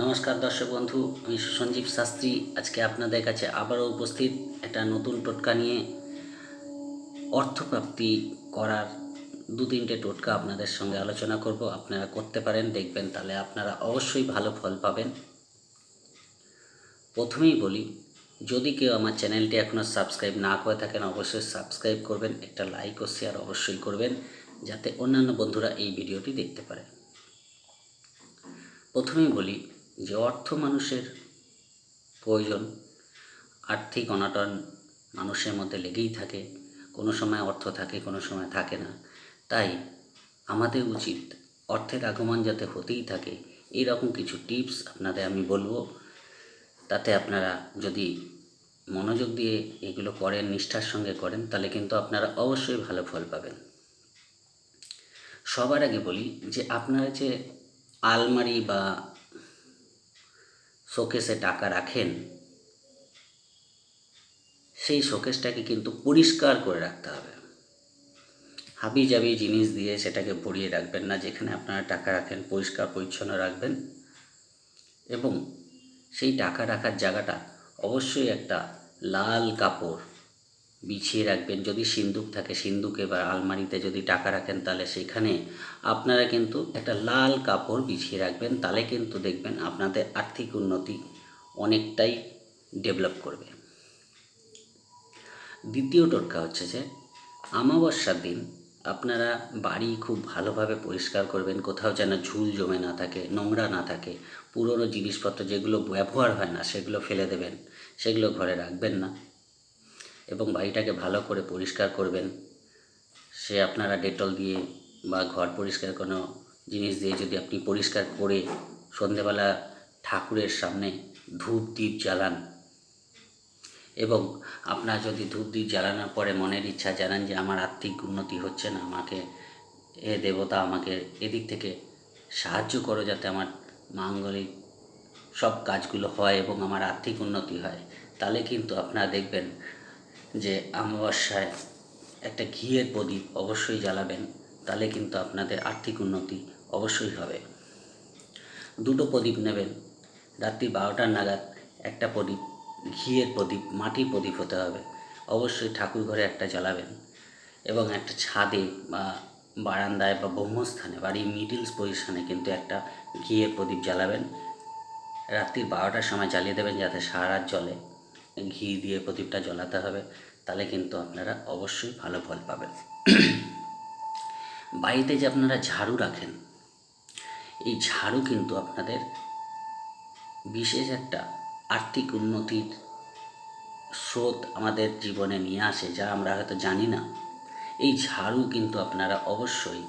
নমস্কার দর্শক বন্ধু, আমি সঞ্জীব শাস্ত্রী আজকে আপনাদের কাছে আবারও উপস্থিত একটা নতুন টোটকা নিয়ে। অর্থপ্রাপ্তি করার দু তিনটে টোটকা আপনাদের সঙ্গে আলোচনা করব। আপনারা করতে পারেন, দেখবেন তাহলে আপনারা অবশ্যই ভালো ফল পাবেন। প্রথমেই বলি, যদি কেউ আমার চ্যানেলটি এখনও সাবস্ক্রাইব না করে থাকেন অবশ্যই সাবস্ক্রাইব করবেন, একটা লাইক ও শেয়ার অবশ্যই করবেন যাতে অন্যান্য বন্ধুরা এই ভিডিওটি দেখতে পারে। প্রথমেই বলি যে অর্থ মানুষের প্রয়োজন। আর্থিক অনটন মানুষের মধ্যে লেগেই থাকে, কোনো সময় অর্থ থাকে, কোনো সময় থাকে না। তাই আমাদের উচিত অর্থের আগমন যাতে হতেই থাকে, এইরকম কিছু টিপস আপনাদের আমি বলবো। তাতে আপনারা যদি মনোযোগ দিয়ে এগুলো করেন, নিষ্ঠার সঙ্গে করেন, তাহলে কিন্তু আপনারা অবশ্যই ভালো ফল পাবেন। সবার আগে বলি যে আপনারা যে আলমারি বা শোকেসে টাকা রাখেন, সেই শোকেসটাকে কিন্তু পরিষ্কার করে রাখতে হবে। হাবিজাবি জিনিস দিয়ে সেটাকে ভরিয়ে রাখবেন না। যেখানে আপনারা টাকা রাখেন পরিষ্কার পরিচ্ছন্ন রাখবেন এবং সেই টাকা রাখার জায়গাটা অবশ্যই একটা লাল কাপড় বিছিয়ে রাখবেন। যদি সিন্দুক থাকে, সিন্দুকে বা আলমারিতে যদি টাকা রাখেন তাহলে সেখানে আপনারা কিন্তু একটা লাল কাপড় বিছিয়ে রাখবেন। তাহলে কিন্তু দেখবেন আপনাদের আর্থিক উন্নতি অনেকটাই ডেভেলপ করবে। দ্বিতীয় টোটকা হচ্ছে যে অমাবস্যার দিন আপনারা বাড়ি খুব ভালোভাবে পরিষ্কার করবেন। কোথাও যেন ঝুল জমে না থাকে, নোংরা না থাকে। পুরনো জিনিসপত্র যেগুলো ব্যবহার হয় না সেগুলো ফেলে দেবেন, সেগুলো ঘরে রাখবেন না এবং বাড়িটাকে ভালো করে পরিষ্কার করবেন। সে আপনারা ডেটল দিয়ে বা ঘর পরিষ্কার কোনো জিনিস দিয়ে যদি আপনি পরিষ্কার করে সন্ধেবেলা ঠাকুরের সামনে ধূপ দ্বীপ জ্বালান এবং আপনার যদি ধূপ দ্বীপ জ্বালানোর পরে মনের ইচ্ছা জানান যে আমার আর্থিক উন্নতি হচ্ছে না, আমাকে দেবতা আমাকে এদিক থেকে সাহায্য করো যাতে আমার মাঙ্গলিক সব কাজগুলো হয় এবং আমার আর্থিক উন্নতি হয়, তাহলে কিন্তু আপনারা দেখবেন যে অমাবস্যায় একটা ঘিয়ের প্রদীপ অবশ্যই জ্বালাবেন। তাহলে কিন্তু আপনাদের আর্থিক উন্নতি অবশ্যই হবে। দুটো প্রদীপ নেবেন, রাত্রি 12টা নাগাদ একটা প্রদীপ, ঘিয়ের প্রদীপ, মাটির প্রদীপ হতে হবে। অবশ্যই ঠাকুর ঘরে একটা জ্বালাবেন এবং একটা ছাদে বা বারান্দায় বা ব্রহ্মস্থানে, বাড়ির মিডিলস পজিশনে কিন্তু একটা ঘিয়ের প্রদীপ জ্বালাবেন। রাত্রি 12টার সময় জ্বালিয়ে দেবেন যাতে সারা রাত জ্বলে। ঘি দিয়ে প্রদীপটা জ্বালাতে হবে, তাহলে কিন্তু আপনারা অবশ্যই ভালো ফল পাবেন। বাড়িতে যে আপনারা ঝাড়ু রাখেন, এই ঝাড়ু কিন্তু আপনাদের বিশেষ একটা আর্থিক উন্নতির স্রোত আমাদের জীবনে নিয়ে আসে, যা আমরা হয়তো জানি না। এই ঝাড়ু কিন্তু আপনারা অবশ্যই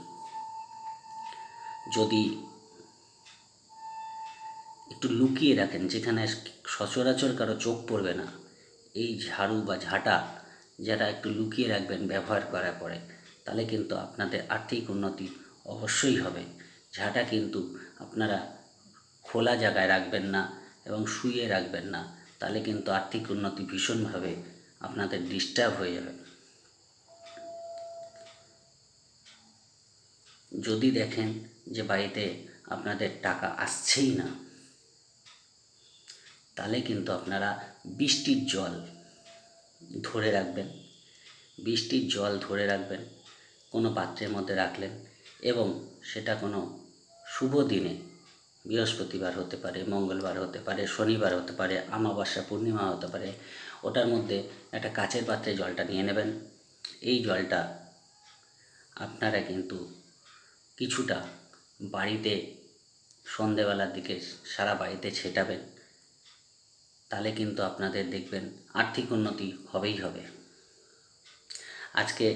যদি একটু লুকিয়ে রাখেন, যেখানে সচরাচর কারো চোখ পড়বে না, এই ঝাড়ু বা ঝাঁটা যেটা একটু লুকিয়ে রাখবেন ব্যবহার করার পরে, তাহলে কিন্তু আপনাদের আর্থিক উন্নতি অবশ্যই হবে। ঝাঁটা কিন্তু আপনারা খোলা জায়গায় রাখবেন না এবং শুয়ে রাখবেন না, তাহলে কিন্তু আর্থিক উন্নতি ভীষণভাবে আপনাদের ডিস্টার্ব হয়ে যাবে। যদি দেখেন যে বাড়িতে আপনাদের টাকা আসছেই না, তাহলে কিন্তু আপনারা বৃষ্টির জল ধরে রাখবেন। বৃষ্টির জল ধরে রাখবেন, কোনো পাত্রের মধ্যে রাখলেন এবং সেটা কোনো শুভ দিনে, বৃহস্পতিবার হতে পারে, মঙ্গলবার হতে পারে, শনিবার হতে পারে, অমাবস্যা পূর্ণিমা হতে পারে, ওটার মধ্যে একটা কাচের পাত্রে জলটা নিয়ে নেবেন। এই জলটা আপনারা কিন্তু কিছুটা বাড়িতে সন্ধেবেলার দিকে সারা বাড়িতে ছেটাবেন। তাহলে কিন্তু আপনাদের দেখবেন আর্থিক উন্নতি হবেই হবে। আজকে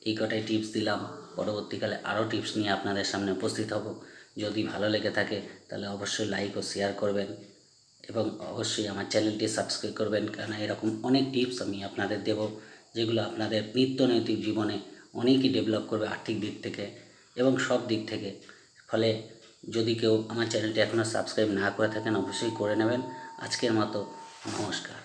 এই কটাই টিপস দিলাম, পরবর্তীকালে আরও টিপস নিয়ে আপনাদের সামনে উপস্থিত হব। যদি ভালো লেগে থাকে তাহলে অবশ্যই লাইক ও শেয়ার করবেন এবং অবশ্যই আমার চ্যানেলটি সাবস্ক্রাইব করবেন, কারণ এরকম অনেক টিপস আমি আপনাদের দেব যেগুলো আপনাদের নিত্যনৈতিক জীবনে অনেকই ডেভেলপ করবে আর্থিক দিক থেকে এবং সব দিক থেকে। ফলে যদি কেউ আমার চ্যানেলটি এখনও সাবস্ক্রাইব না করে থাকেন অবশ্যই করে নেবেন। আজকের মতো নমস্কার।